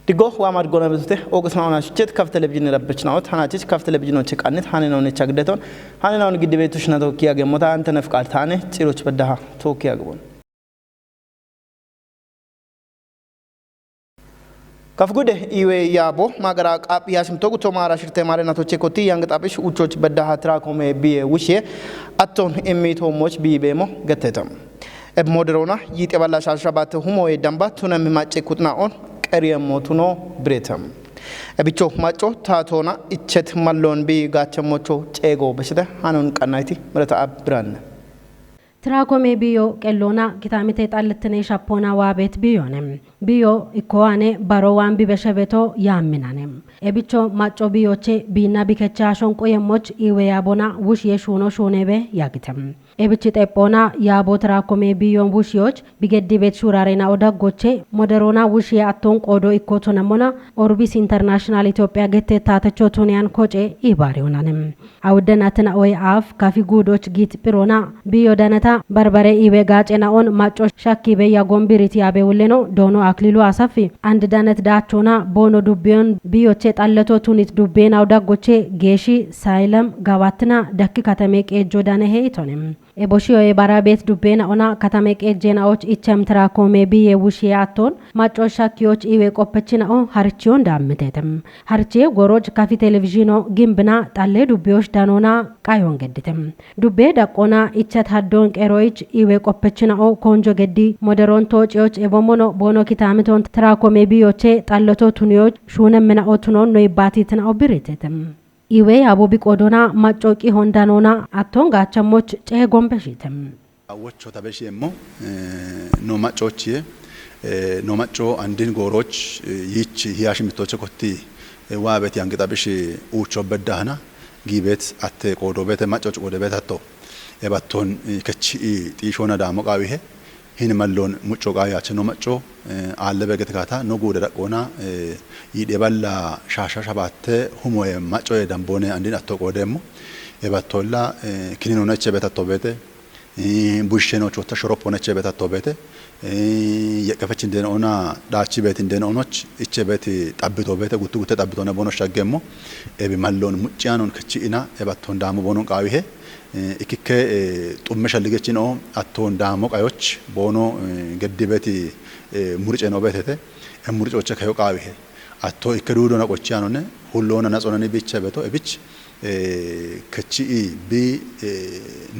Digo Wamad Gonabute, Augustana Chit, Kaf television Rabichnot, Hanachis, Kaf television Chikanet, Hanan Chagdeton, Hanan Gidebe to Shnatokia Gemota, Antonef Kaltane, Tiruch Badaha, Tokiagon. Kafgude, Iwe Yabo, Magarak, Apiasim Togo Tomara, Marina to Chekoti, Young Tapish, Uchoch Badaha Tracome, be a wishe, Aton, Emito Moch, be Bemo, Gatetam. Eb Moderona, Yitebala Shabat, Humo, Damba, Tunam Mache Kutna on. Area motuno bretam. Ebicho macho tatona ichet malon bi gacha mocho chego beshde hanun kanati mrata abran. Tracome bio kellona kitamite talletne shapona wabet bionem. Bio ikoane barowan bi besheveto yamminanem. Ebicho macho bioche bina bikechashon koyemoch iwe yabona wush yeshuno shonebe yagitem. Ebichit epona yabo tracome biyon wushyoch bigedibet shurarena odagoche moderona wushye aton qodo ikotonamona Orbis International Ethiopia gette tatechotonian koche ibarionanem. Awdenatna oy af kafi gudoch git pirona biyo danata barbare iwe gachena on macho shakibe yagombiriti abewleno dono aklilu asafi and danet dachona bono dubbion biyoche talleto tunit dubbena odagoche geshi sailem gabatna dakki katamek ejodane heitonem. Eboshio e barabet dubbena ona katamek ejjenaoch ichem tracome biye wushye aton macho shakioch iwe qopechina on harchion dammetetem. Harche goroj kafi televizino gimbna talle dubbiosh danona qayon gedditem. Dubbe daqona ichat haddon qeroich iwe qopechina o konjo geddi moderon tochioch ebomono bono kitamiton tracome biyoche talleto tunioch shunemena otunon no ibatitina obiritetem. Iwe abobi kodona machoki hondanona aton gachamoch che gombeshitem. Awocho tabeshemo no machochie no macho andin goroch yich hiyashimitoche kotti wabet yangitabeshi ucho bedahna gibet atte kodobete machoch kodobet atto ebaton kechi tishona damo qawihe hin mallon mucho qayache no macho alle begetkata no gude daqona yideballa shasha shabatte humoye macho dambone andin atto kodemo ebatolla kinino neche betatto bete busheno chota shoropo neche betatto bete yekafachin den ona dachi betin den onoch iche beti tabbito bete gutu gutu tabbito ne bono shagemo ebi mallon muccianon kachina ebaton damo bonon qawihe ikike tummesha ligechino aton damo qayoch bono geddibeti murce no betete murcoche kayo qawihe atto ikedudo na qochianone hullona natsonani biche beto ebich kachi bi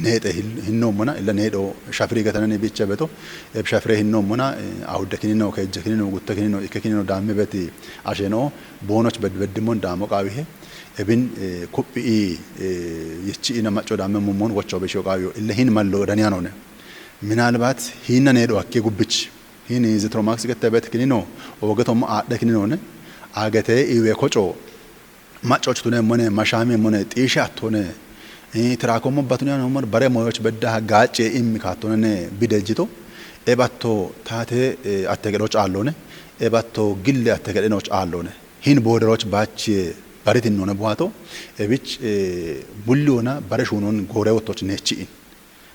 nete hinnomona illa nedo shafri gatanani biche beto eb shafre hinnomona awdakinino kayjakinino guttakinino ikakinino damme beti asheno bonoch bedbedmon damo qawihe ebin koppi yechi ina macho damme momon wocho besho qawiyo illa hin mallo danianone minalbat hinna nedo akke gubbich hin zitromax gattabet kinino ogatom aadakinino ne agate iwe kocho machoch tune mone mashami mone tisha tune trakomo batune no mor bare moyoch bedda gache immi katone bidejito ebatto tate attegedoch allone ebatto gille attegedenoch allone hin boderoch bachi baritin nona buato ebich bullona bare shunon gorewotoch nechi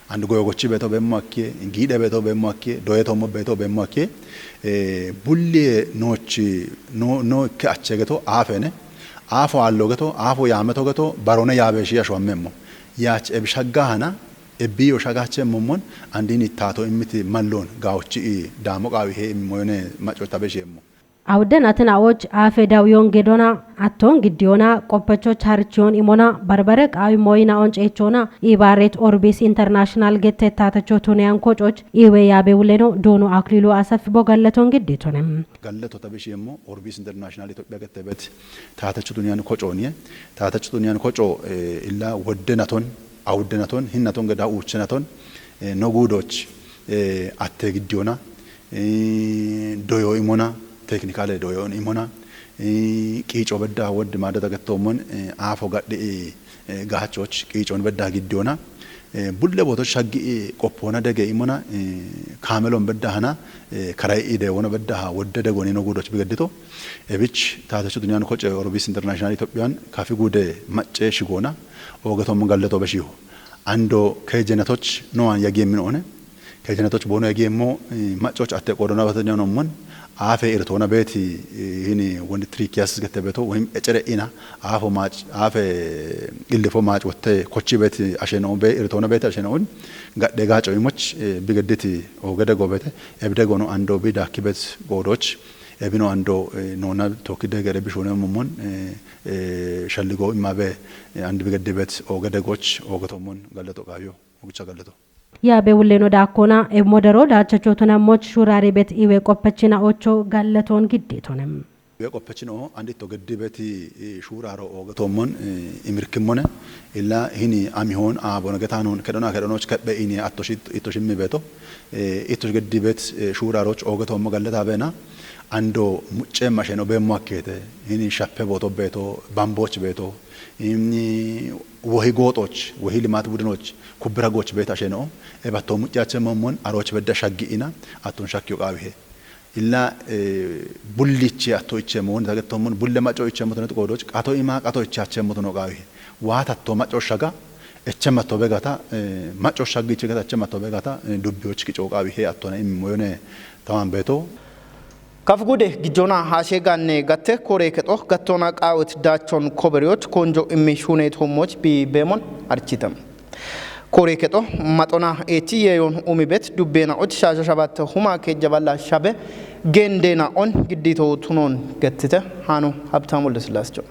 and goyogochi beto bemmo akke ngide beto bemmo akke doyetomo beto bemmo akke bulle nochi no ke achegeto afene afo allogeto afo yametogeto barone yabeshi ashwamemo yach ebshagahana ebiyo shagache momon andini tato imiti mallon gawchi damo qawihe moyone macho tabeshemo Awden atnaoch afe dawyon gedona aton gidiona qoppecho charchion imona barbare qawi moyna onchechona ibaret Orbis International gette tatecho tunian kochoch iwe yabe wuleno dono aklilu asaf bogalleton giditonem galleto tabeshemo Orbis International Ethiopia gettebet tatecho tunian kochoniye tatecho tunian kocho illa woddenaton awdenaton hinnaton geda uchenaton no gudoch atte gidiona doyo imona technically doyon imona qiico bedda wod madata gattomon afo gadde gachoch qiicon bedda giddona bulle boto shaggi qoppona dege imona kamelon bedda hana karay ide wona bedda ha wodde goni no gudoch bigaddito ebich taatachu dunyan koce Orbis International Ethiopian kafi gude macce shigona ogatom galleto beshiho ando kejenatoch no an yagemin one kejenatoch bono yagemo maccoch atte qodona batanya no mon አፈ ኢርቶና ቤት ይህን ወንድ ትሪኪያስ ገተበቶ ወይም እጨረ ኢና አፈ ማጭ አፈ ኢልፎ ማጭ ወተ ኮቺ ቤት አሸነው ቤ ኢርቶና ቤት አሸነውን ጋደጋጮ ይሞች ቢገድት ኦገደ ጎበተ እብደጎ ነው አንዶ ቢዳኪ ቤት ጎዶች እብኖ አንዶ ኖና ቶክደ ገረ ቢሾነ ሙሞን ሸልጎ ኢማበ አንድ ቢገድ ቤት ኦገደጎች ኦገቶሞን ገለጦ ቃዮ ኦግቻ ገለጦ ያቤ ውሌኖ ዳኮና ኤሞደሮ ዳቸቾ ተናሞች ሹራሪ ቤት ኢዌ ቆፐችና ኦቾ ጋለቶን ግዴቶንም የቆፐችኖ አንዲት ተገድ ቤት ሹራሮ ኦገቶሞን ኢምርክሞነ ኢላ ሂኒ አሚሆን አቦነገታኖን ከዶናዎች ከበኢኒ አቶሽት ኢቶሽሚ ቤቶ ኢቶሽ ገድ ቤት ሹራሮች ኦገቶሞ ጋለታ በና አንዶ ሙጬ ማሸኖ በማከተ ሂኒ ሻፔ ቦቶ ቤቶ ባምቦች ቤቶ ኢኒ ወሂ ጎጦች ወሂ ልማት ቡድኖች ኩብራጎች ቤት አሸኖ እባቶ ሙጫቸ መሞን አሮች በዳ ሻጊኢና አቶን ሻኪዮ ቃቢሄ ኢላ ቡልሊቺ አቶይቸ መሆን ተገተሞን ቡለማጮ ይቸ መተነ ቆዶች ቃቶ ኢማ ቃቶ ይቻቸ መተነ ቃቢሄ ዋታቶ ማጮ ሻጋ እቸመቶ በጋታ ማጮ ሻጊ ይቸ እቸመቶ በጋታ ዱቢዎች ቂጮ ቃቢሄ አቶና ኢሞዮነ ታዋን ቤቶ ከፍጉዴ ጊጆና ሃሼጋኔ ገተ ኮሬ ከጦ ገቶና ቃውት ዳቾን ኮበሪዎች ኮንጆ ኢሚሹኔ ቶሞች ቢቤሞን አርቺተም ኮሬ ከጦ ማጦና ኤቲ የዮን ኡሚቤት ዱቤና ኦት ሻሻሻባት ሁማ ከጀባላ ሻበ ጌንዴና ኦን ግዲቶ ቱኖን ገትተ ሃኑ ሀብታሙ ለስላስቸው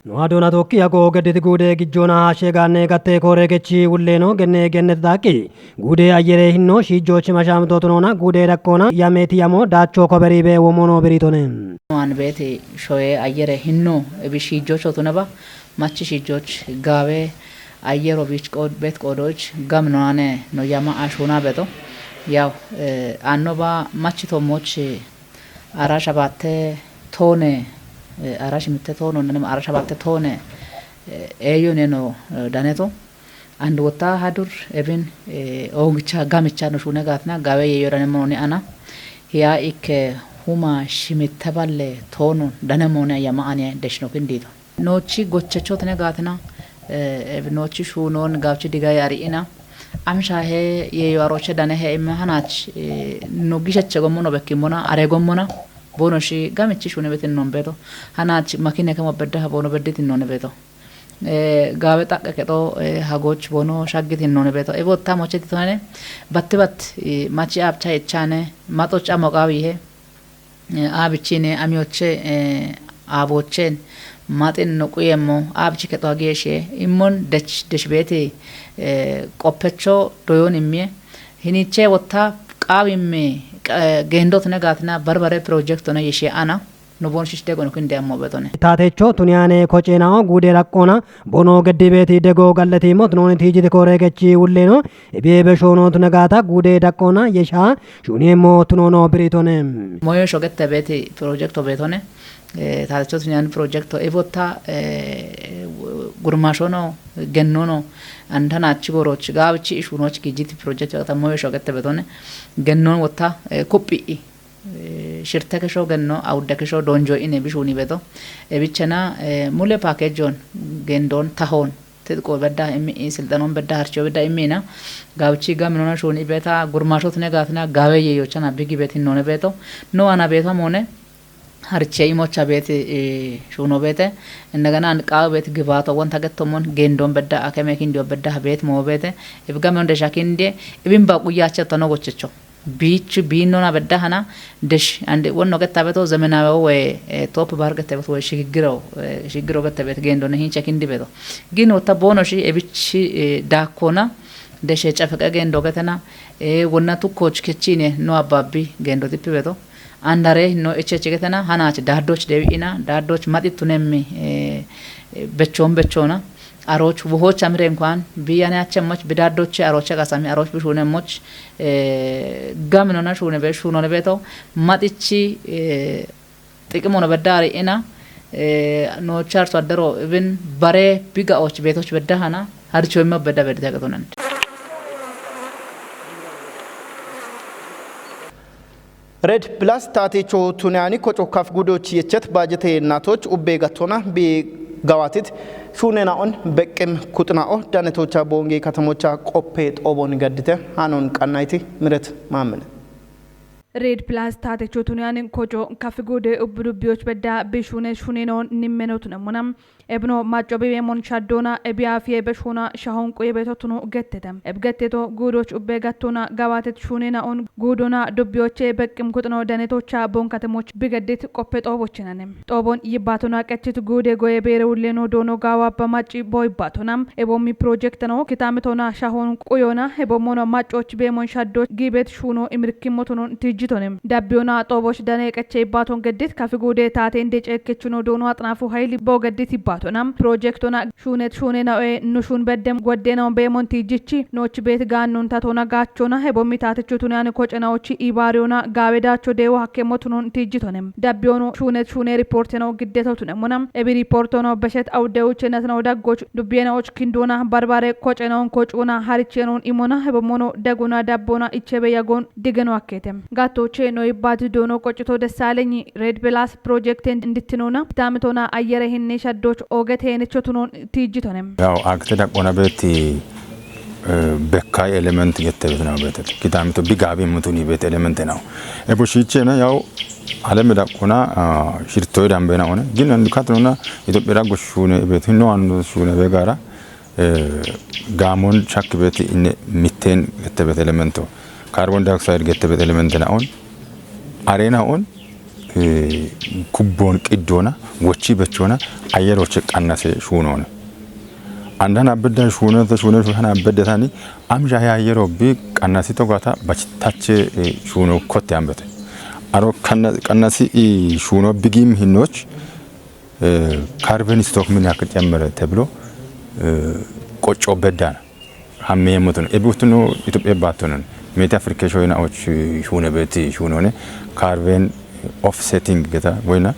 Noadona tokki yago gadeti gude gijjona hasheganne gatte kore kechi ulleno genne gennet daqi gude ayere hinno shijoch masham totunona gude dakkona yameti yamo dacho koberi be womono beritone wan beti shoye ayere hinno ebi shijoch totunaba machi shijoch gawe ayero bich qod bet qodoch gamnoane no yama ashuna beto yaw annoba machi tomoch arashabate tone arash mitte tono nem arash batte tone eyo neno daneto and wota hadur even ogcha gamicha no shune gatna gawe yeyorane moni ana hiya ikke huma shimitte balle tono danemone yama ane deshno kindito nochi gochechot ne gatna nochi shunon gavchi digay ari ina amsha he yeyoaroche dane he imhanach no gishache gomono bekimona are gomona bonoshi gamichi shune betin non beto hanach makine kama bedda bono bedditin non beto gawe takke keto hagoch bono shaggitin non beto e botta mocheti tone batte bat machi apcha echane mato chamo qawi he abichine amioche abochen matin no kuyemo abchi keto ageshe immon dech beti qoppecho doyon imme hiniche wotta qawimme gendot negatina barbare project ona yeshe ana no bon shiste gono kinde ammo betone tatecho tuniane kocenao gude rakkona bono gedibeti dego galleti mot non tijiti kore kechi ulleno ebebe shono tunagata gude dakkona yesha shuniemo tunono beritone moyo shogette beti project betone tatecho tuniane project evota gurmashono gennono andana chigoroch gavchi ishunoch gijiti project ta moyo shogette betone gennon wota koppi shirtake sho genno awdake sho donjo ine bishuni beto e bichana mule package on gendon tahon tidqo bedda imi sildanon bedda harcho bedda imina gavchi gamnona shuni beta gurmashot ne gatna gawe yeyochana bigi betin none beto no ana beto mone harche imocha beti shuno bete እንደገና አንቃው ቤት ግባቶ ወንታ ገተሞን ጌንዶን በዳ አከመ ኪንዶ በዳ ቤት ሞበተ እብጋመን ደሻ ኪንዴ እብን ባቁያቸ ተነጎቸቸው ቢች ቢኖና በዳ ሀና ደሽ አንድ ወኖ ገታበቶ ዘመናው ወይ ቶፕ ባር ገታበቶ ወይ ሽግሮ ገታበት ጌንዶን ሂንቸ ኪንዲ ቤቶ ግን ወታ ቦኖሺ እብች ዳኮና ደሽ ጨፈቀ ጌንዶ ገተና ወናቱ ኮች ከቺኔ ኖ አባቢ ጌንዶ ቲፕ ቤቶ andare no echecheketena hanach daddoch dewiina daddoch matitunemmi bechona aroch wohoch amre enkan biyane achemmoch bidaddoch aroche gasami aroch bishunemoch gamnona shune be shunone beto matichi ጥቅሞነ በዳሪ ኢና no charto adero even bare biga och betoch bedahana harcho emma bedda bedda gatonan ሬድ ፕላስ ታቴቾ ቱኒያኒ ኮጮ ካፍ ጉዶች የቸት ባጀቴ እናቶች ኡቤ ጋቶና ቢጋዋቲት ሹኔናኦን በቅም ኩጥናኦ ዳነቶቻ ቦንጌ ከተሞቻ ቆፔ ጦቦን ገድተ ሃኖን ቀናይቲ ምረት ማምን ሬድ ፕላስ ታቴቾቱንያን ኮጮ ካፍጎደ ኡብዱቢዎች በዳ ቢሹነ ሹኔኖን ኒመኖት ነሙናም ኤብኖ ማጮ ቢቤሞን ሻዶና ኤቢያፊ በሾና ሻሆን ቆይ በቶቱኑ ገተተም ኤብገተቶ ጉዶች ኡቤ ጋቶና ጋባተት ሹኔናውን ጉዶና ዱቢዎቼ በቅም ኩጥኖ ደኔቶቻ ቦን ከተሞች ቢገድት ቆፔ ጦቦችነንም ጦቦን ይባቶና ቀችት ጉዴ ጎየ ቤረውሌኖ ዶኖ ጋዋ በማጪ ቦይባቶናም ኤቦሚ ፕሮጀክት ነው ኪታምቶና ሻሆን ቆዮና ኤቦሞኖ ማጮች ቤሞን ሻዶች ጊቤት ሹኖ ኢምርኪሞቱኑን ትጅቶንም ዳቢዮና ጦቦች ደኔ ቀቼ ይባቶን ገድት ካፍጎዴ ታቴ እንደ ጨከቹኖ ዶኖ አጥናፉ ኃይል ቦገድት ባቶናም ፕሮጀክቶና ሹኔት ሹኔናዌ ኑሹን በደም ጎዴናው በሞንቲ ጂቺ ኖች ቤት ጋኑን ታቶና ጋቾና ሄቦሚ ታተቹቱን ያን ኮጨናዎች ኢባሪዮና ጋቤዳቾ ዴው ሀከሞቱን ትጅቶንም ዳቢዮኑ ሹኔት ሹኔ ሪፖርት ነው ግዴታቱን ሙናም ኤቢ ሪፖርት ነው በሸት አውደውች ነትነው ዳጎች ዱቢየናዎች ኪንዶና ባርባሬ ኮጨናውን ኮጩና ሀሪቼኑን ኢሞና ሄቦሞኖ ደጉና ዳቦና ኢቼበ ያጎን ድገኑ አከተም ጋቶቼ ነው ይባት ዶኖ ቆጭቶ ደሳለኝ ሬድ ፕላስ ፕሮጀክት እንድትኖና ታምቶና አየረ ሄኔ ሸዶች ኦገቴ ነቾቱን ትይጅቶንም ያው አክተዳ ቆናበት በካይ ኤሌመንት የተበት ነው በት ኪታምቶ ቢጋቢ ሙቱኒ በት ኤሌመንት ነው እቡሽቼ ነው ያው አለም ዳቆና ሽርቶ ዳምበና ሆነ ግን አንዱካትኖና ኢትዮጵያ ዳጎሹነ በት ነው አንዱ ሹነ በጋራ ጋሞን ቻክ በት ሚቴን የተበት ኤሌመንቶ ካርቦን ዳይኦክሳይድ የተበት ኤሌመንት ነው አሬና ኦን ኩቦን ቅዶና ወቺ በቾና አየሮች ቀነሰ ሹኖነ አንዳን አበዳ ሹኖ ተሹኖ ሹና አበደታኒ አምጃ ያየሮ ቢ ቀነሲ ተጓታ በችታች ሹኖ ኮት ያምበተ አሮ ቀነሲ ሹኖ ቢጊም ሂኖች ካርበን ስቶክ ምን ያክል ጨመረ ተብሎ ቆጮ በዳና ሀሜሞት ነው እቡትኑ ኢትዮጵያ ባቶነን ሜታ አፍሪካ ሾይናዎች ሹነ በት ሹኖነ ካርበን ኦፍሴቲንግ ገታ ወይና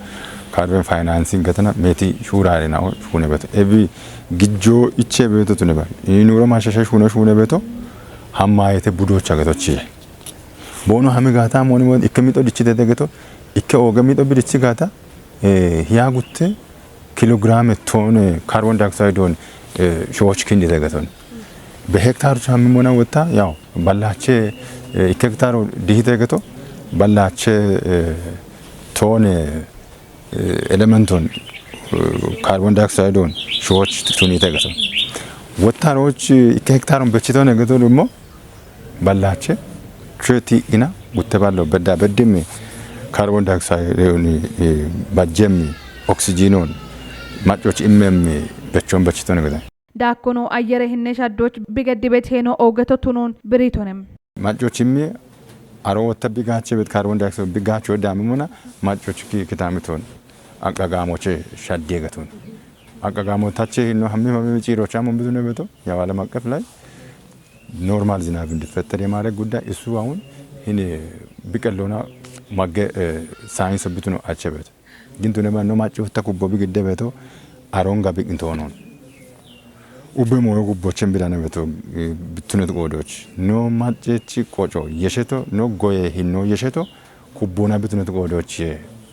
ካርበን ፋይናንሲንግ ገተና ሜቲ ሹራሪና ሹነ በት ኤቢ ግጆ ኢቼ ቤቶ ተነባ ይኑሮ ማሻሻሽ ሹነ ቤቶ ሀማየተ ቡዶች አገቶች ቦኖ ሀሚጋታ ሞኒ ሞን ኢከሚጦ ዲቺ ተደገቶ ኢከ ኦገሚጦ ቢዲቺ ጋታ ያጉት ኪሎግራም ቶን ካርቦን ዳይኦክሳይዶን ሾዎች ኪንዲ ተገቶን በሄክታር ቻምሞና ወጣ ያው ባላቼ ኢከክታር ዲሂ ተገቶ ባላቼ ቶን ኤሌመንቶን ካርቦን ዳይኦክሳይዶን ሾዎች ቱኒ ተገቶ ወታሮች ሄክታሩን በችቶ ነገቶ ደግሞ ባላቼ ትሬቲ ኢና ወተባለው በዳ በደም ካርቦን ዳይኦክሳይዶን ባጀም ኦክሲጂኖን ማጮች ኢመም በቾን በችቶ ነገቶ ዳኮኖ አየረ ህነ ሻዶች ቢገድበት ሄኖ ኦገቶቱኑን ብሪቶንም ማጮች ኢሜ አሮ ወተቢጋቼ በት ካርቦን ዳይኦክሳይድ ቢጋቾ ዳምሙና ማጮች ኪታምቶን አቃጋሞቼ ሻዴገቱን አቃጋሞታቼ ነው ሀሚም ጪሮቻ ምን ብዙ ነው በቶ ያው ዓለም አቀፍ ላይ ኖርማል ዝናብ እንዲፈጠር የማድረግ ጉዳይ እሱ አሁን እኔ ቢቀሎና ማገ ሳይንስ ብቱ ነው አቸበት ግን ተነማ ነው ማጮ ተኩቦ ቢገደበቶ አሮንጋ ቢቅንቶ ነው ኡበሞ ጉቦችን ቢላነ በቶ ብቱነት ቆዶች ኖ ማጨቺ ቆጮ የሸቶ ኖ ጎየ ሂኖ የሸቶ ኩቦና ብቱነት ቆዶች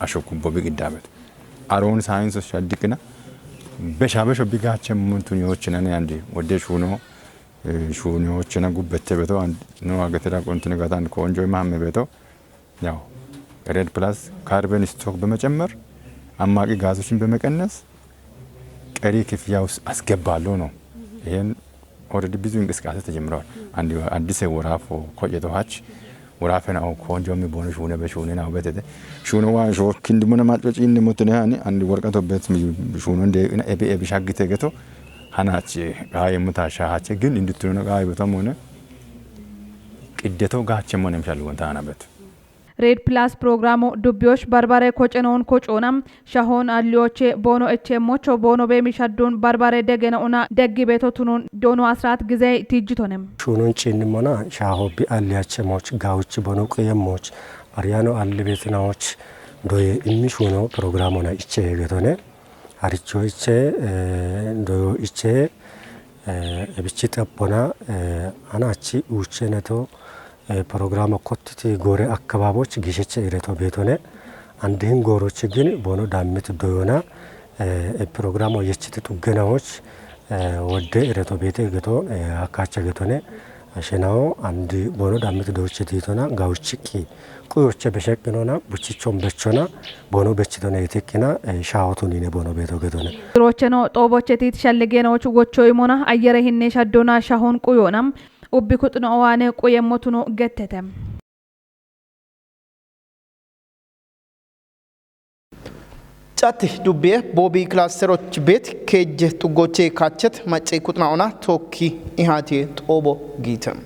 አሾኩቦ ቢግዳበት አሮን ሳይንስ ሻድቅና በሻበሾ ቢጋቸ ሙንቱኒዎች ነን አንዲ ወደ ሹኖዎች ና ጉበተ በቶ ኖ አገተዳ ቆንቱን ጋታን ኮንጆ ማህመ በቶ ያው ሬድ ፕላስ ካርበን ስቶክ በመጨመር አማቂ ጋዞችን በመቀነስ ቀሪ ክፍያውስ አስገባለሁ ነው ይሄን ኦሬዲ ብዙ እንቅስቃሴ ተጀምሯል አንዲ አዲስ ወራፎ ቆየተዋች ወራፈናው ኮንጆም ቦነሽ ሆነ በሾነ ነው በተደ ሾነዋ ሾክ እንደምን ማጥበጭ እንደሞተነ ያኔ አንዲ ወርቀቶበት ሾነ እንደ ኤቢ ሻግተ ገቶ ሃናች ጋይ ሙታሻሃቸ ግን እንድትሆነ ጋይ በተም ሆነ ቅደቶ ጋቸ ሞነም ሻል ወንታናበት ሬድ ፕላስ ፕሮግራሙ ዱቢዮች ባርባሬ ኮጨነውን ኮጮናም ሻሆን አሊዮቼ ቦኖ እቼሞቾ ቦኖ በሚሻዱን ባርባሬ ደገነውና ደግ ቤቶቱኑን ዶኖ 14 ጊዜ ትጅቶንም ሹኑን ጭንሞና ሻሆ ቢአሊያቸሞች ጋውች ቦኖ ቆየሞች አሪያኖ አልቤትናዎች ዶይ ኢሚሹኖ ፕሮግራሙና ኢቼ ገቶነ አሪቾ ኢቼ ዶዮ ኢቼ እብቺ ጠቦና አናቺ ኡቼነቶ ፕሮግራም ኮትቲ ጎሬ አካባቢዎች ግሽቸ ኢሬቶ ቤቶነ አንድን ጎሮች ግን ቦኖ ዳምት ዶዮና ፕሮግራሙ የችት ጥገናዎች ወደ ኢሬቶ ቤቴ ገቶ አካቸ ገቶነ አሸናው አንድ ቦኖ ዳምት ዶች ዲቶና ጋውችቂ ቁዮች በሸቅኖና ቡቺቾም በቾና ቦኖ በችቶና የቴክና ሻውቱን ይነ ቦኖ ቤቶ ገዶነ ድሮቸኖ ጦቦቸቲት ሸልጌኖች ጎቾ ይሞና አየረ ሂኔ ሻዶና ሻሆን ቁዮናም ኡቢኩጥኖ ዋኔ ቁየሞቱኖ ገተተም ጫት ዱቤ ቦቢ ክላስተሮች ቤት ከጀ ጡጎቼ ካቸት ማጨ ኩጥናውና ቶኪ ኢሃቴ ጦቦ ጊተም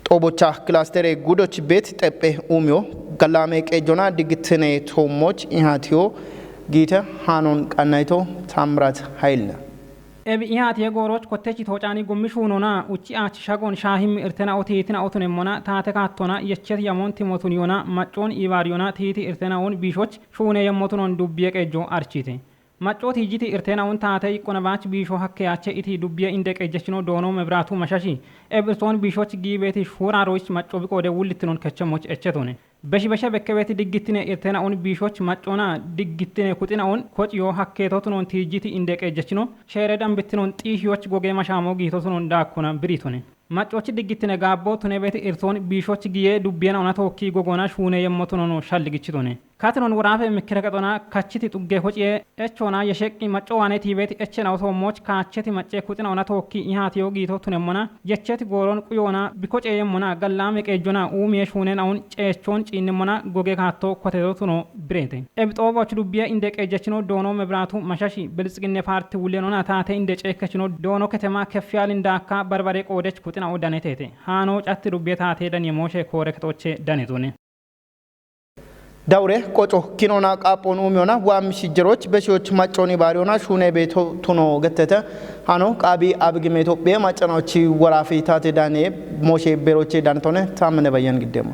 ጦቦቻ ክላስተሬ ጉዶች ቤት ጠጴ ኡሚዮ ገላሜ ቀጆና ድግትኔ ቶሞች ኢሃቴዮ ጊተ ሃኖን ቀናይቶ ታምራት ኃይል ኤቢያት የጎሮች ኮቴች ተጫኒ ጉምሽ ሆኖና ውጪ አች ሻጎን ሻሂም እርተና ኦቴትና ኦቶኔሞና ታተካቶና የቸት ያሞን ቲሞቱን ዮና ማጮን ኢባሪዮና ቲቲ እርተናውን ቢሾች ሹኔ የሞቱን ዱብየ ቀጆ አርቺቴ ማጮት ይጂቲ እርተናውን ታተ ይቆነባች ቢሾ ሀከያቸ ኢቲ ዱብየ እንደቀጀችኖ ዶኖ መብራቱ መሻሺ ኤብርቶን ቢሾች ጊቤቲ ሹራሮች ማጮ ቢቆደ ውልትኖን ከቸሞች እቸቶኔ በሺ በከቤት ድግትነ ኤርተናውን ቢሾች ማጮና ድግትነ ኩጥናውን ኮጭዮ ሀከቶቱን ቲጂቲ እንደቀጀችኖ ሸረዳን ብትኖን ጢሂዎች ጎጌ ማሻሞ ጊቶቱን ዳኮና ብሪቶኔ ማጮች ድግትነ ጋቦ ቱነ ቤት ኤርቶን ቢሾች ጊየ ዱቢያና ኦና ቶኪ ጎጎና ሹኔ የሞቱን ሻልግችቶኔ ካትኖን ወራፈ ምክረቀጦና ካችቲ ጡጌ ሆጪ እቾና የሸቂ ማጮዋኔ ቲቤት እቸናው ቶሞች ካቸቲ ማጨ ኩጥና ኦና ቶኪ ኢሃቲዮ ጊቶቱን የሞና የቸት ጎሮን ቁዮና ቢኮጨ የሞና ገላም ቀጆና ኡሚ ሹኔን አሁን ጨቾን ጪንሞና ጎጌ ካቶ ኮቴቶቱኖ ብሬቴ ኤብጦቦች ዱቢያ እንደቀጀችኖ ዶኖ መብራቱ መሻሺ ብልጽግና ፓርቲ ውሌኖና ታተ እንደጨከችኖ ዶኖ ከተማ ከፍያል እንዳካ በርበሬ ቆደች ኩጥና ኦዳኔቴቴ ሃኖ ጫት ዱቢያ ታተ ደን የሞሼ ኮረክቶቼ ዳኔቱኔ ዳውሬ ቆጮ ኪኖና ቃጶን ኡሚዮና ዋምሽ ጅሮች በሺዎች ማጮኒ ባሪዮና ሹኔ ቤቶ ቱኖ ገተተ ሃኖ ቃቢ አብግሜ ኢትዮጵያ ማጨናዎች ወራፊ ታተ ዳኔ ሞሼ ቤሮቼ ዳንቶነ ታምነ በያን ግደሙ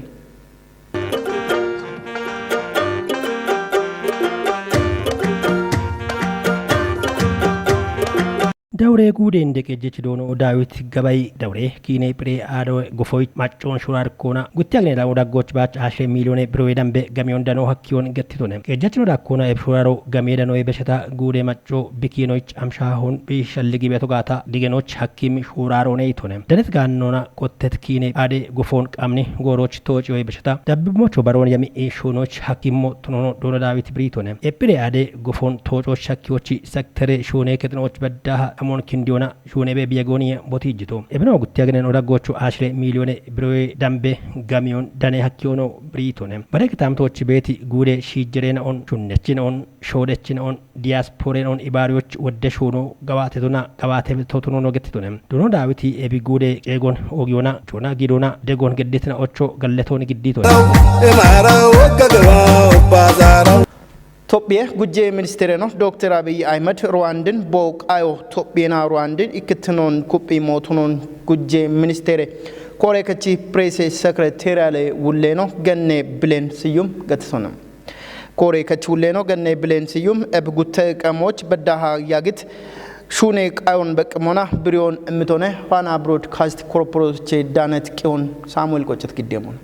ዳውሬ ጉዴ እንደቀጀች ዶኖ ዳዊት ገባይ ዳውሬ ኪኔ ፕሬ አዶ ጎፎይ ማጮን ሹራር ኮና ጉቲያግኔ ዳው ዳጎች ባጭ 10 ሚሊዮን ብሮ ደንበ ገሚዮን ደኖ ሀኪዮን ገትቶነ ቀጀችኖ ዳኮና ኤብሹራሮ ገሜ ደኖ በሸታ ጉዴ ማጮ ቢኪኖች አምሻሁን ቢሸልጊ በቶጋታ ዲገኖች ሀኪም ሹራሮ ነይቶነ ደነት ጋኖና ቆተት ኪኔ አዴ ጎፎን ቃምኔ ጎሮች ቶጪ ወይ በሸታ ዳብሞቾ ባሮን የሚ ሹኖች ሀኪም ሞትኖ ዶኖ ዳዊት ብሪቶነ ኤፕሬ አዴ ጎፎን ቶጮች ሀኪዎች ሰክተሬ ሹኔ ከተኖች በዳህ ሞን ኪንዲዮና ሹኔ ቤቢየጎኒ ቦቲጅቶ እብኖ ጉቲያግነን ኦዳጎቹ 10 ሚሊዮን ብሮዌ ዳምቤ ጋሚዮን ዳኔ ሀኪዮኖ ብሪቶነ በረከታምቶች ቤቲ ጉዴ ሺጅሬን ኦን ሹነችን ኦን ሾደችን ኦን ዲያስፖሬን ኦን ኢባሪዎች ወደሽ ሆኖ ገባቴቶና ገባቴ ቶቱኖ ነው ገትቶነ ዶኖ ዳዊቲ ኤቢ ጉዴ ቄጎን ኦጊዮና ጆና ጊዶና ደጎን ገደትና ኦቾ ገለቶን ግዲቶ ማራ ወገገባ ባዛራ ቶፒያ ጉጄ ሚኒስቴር ነው ዶክተር አብይ አህመድ ሩዋንድን ቦቃዮ ቶፒያና ሩዋንድን ኢክትኖን ኩጲ ሞቱኖን ጉጄ ሚኒስቴር ኮሬከቺ ፕሬስ ሴክሬታሪያል ውሌ ነው ገኔ ብሌን ስዩም ገትሶነም ኮሬከቺ ውሌ ነው ገኔ ብሌን ስዩም እብጉተ ቀሞች በዳሃ ያግት ሹኔ ቃዮን በቅሞና ብሪዮን እምቶነ ፋና ብሮድካስት ኮርፖሬሽን ዳነት ቂዮን ሳሙኤል ቆጭት ግዴሙን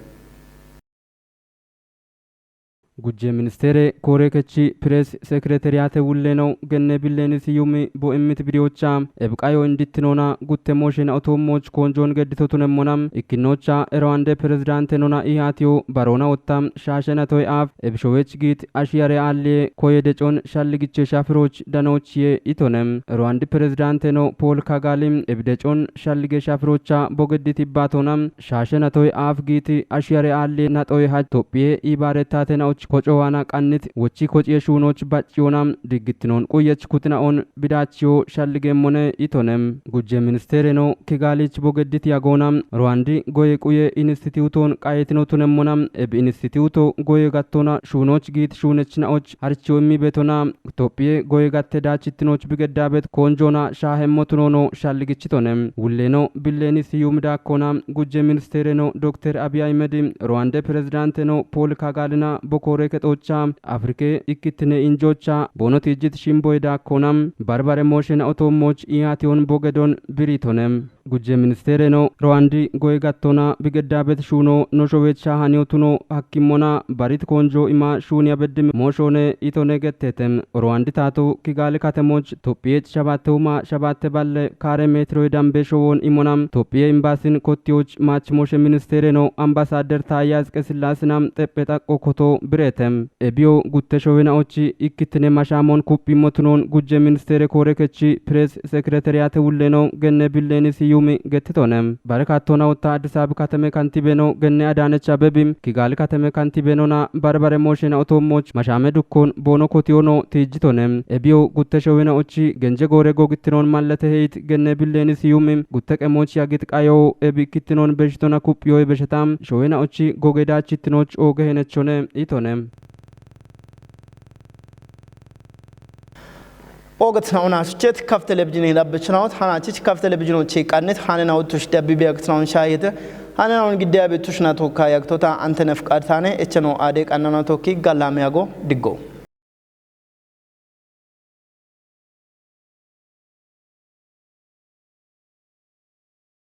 ጉጄ ሚኒስቴር ኮሬከቺ ፕሬስ ሴክሬታሪያት ውሌ ነው ገነ ቢሌን ስዩም ቦእምት ቢዲዮቻ እብቃዮ እንድትኖና ጉቴ ሞሽን አውቶሞች ኮንጆን ገድቶቱነሞናም ኢኪኖቻ ሩዋንዳ ፕሬዝዳንት ኖና ኢሃቲዮ ባሮና ወጣም ሻሸነቶይ አፍ እብሾዌች ጊት አሽያሬ አለ ኮየደጮን ሻልግቼ ሻፍሮች ዳኖች ኢቶነም ሩዋንዳ ፕሬዝዳንት ኖ ፖል ካጋሊም እብደጮን ሻልገ ሻፍሮቻ ቦገድት ይባቶናም ሻሸነቶይ አፍ ጊት አሽያሬ አለ ናጦይ ሀ ኢትዮጵያ ኢባረታተናዎች ኮጮዋና ቃንት ወቺ ኮጪ ሹኖች ባጭዮናም ድግትኖን ቆየች ኩትናኦን ቢዳቺዮ ሻልገሞነ ኢቶነም ጉጄ ሚኒስቴር ነው ኪጋሊች ቦገድት ያጎናም ሩዋንዲ ጎዬ ቁዬ ኢንስቲትዩቶን ቃየትኖቱነሞናም እብ ኢንስቲትዩቶ ጎዬ ጋቶና ሹኖች ጊት ሹነችናዎች አርቺዮ የሚቤቶና ኢትዮጵያ ጎዬ ጋተ ዳችትኖች ቢገዳበት ኮንጆና ሻሄሞቱኖ ሻልግችቶነም ውሌ ነው ቢሌኒ ስዩም ዳኮና ጉጄ ሚኒስቴር ነው ዶክተር አብይ አህመድ ሩዋንዳ ፕሬዝዳንት ነው ፖል ካጋልና ቦኮሬ ከጦቻ አፍሪኬ ኢክትነ ኢንጆቻ ቦኖት ይጅት ሽምቦይ ዳኮናም ባርባሬ ሞሽን አውቶሞች ኢያቲዮን ቦገዶን ብሪቶነም ጉጄ ሚኒስቴር ነው ሩዋንዲ ጎይ ጋቶና ቢገዳ ቤት ሹኖ ኖሾቤት ሻሃኒዮቱኖ ሐኪሞና ባሪት ኮንጆ ኢማ ሹን ያበድም ሞሾነ ኢቶኔ ገተተም ሩዋንዲ ታቶ ኪጋሊ ካተሞች ቶፒየት ሸባተውማ ሸባተ ባለ ካሬ ሜትሮ ዳምቤ ሾውን ኢሞናም ቶፒየ ኤምባሲን ኮቲዎች ማች ሞሽ ሚኒስቴር ነው አምባሳደር ታያዝ ቀስላስናም ጠጴጣ ቆኮቶ ብሬተም ኤቢዮ ጉቴ ሾዌናዎች ኢክትኔ ማሻሞን ኩፕ ሞቱኖን ጉጄ ሚኒስቴር ኮሬከቺ ፕሬስ ሴክሬታሪያት ውሌ ነው ገነ ቢሌኒ ሲዩሚ ገትቶነም ባረካቶና ወታ አዲስ አበባ ከተማ ካንቲቤ ነው ገነ አዳነች አበቢም ኪጋሊ ከተማ ካንቲቤ ነውና ባርባሬ ሞሽና ኦቶሞች ማሻሜ ዱኮን ቦኖ ኮቲዮኖ ትጅቶነም ኤቢዮ ጉቴ ሾዌናዎች ገንጀ ጎሬ ጎግትኖን ማለተ ሄይት ገነ ቢሌኒ ሲዩሚ ጉቴ ቀሞች ያግት ቃዮ ኤቢ ክትኖን በሽቶና ኩፕዮ በሽታም ሾዌናዎች ጎጌዳችትኖች ኦገሄነቾነ ኢቶነም ኦገት ናውና ስቸት ካፍ ቴሌቪዥን ይላበችናውት ሃናቺች ካፍ ቴሌቪዥኖች ቃነት ሃናናውቶሽ ደብቢ ቢያክትናውን ሻየተ ሃናናውን ግዳያ ቤቶሽ ናቶካ ያክቶታ አንተ ነፍቃድ ታኔ እቸኖ አዴ ቃናና ቶኪ ጋላሚያጎ ድጎ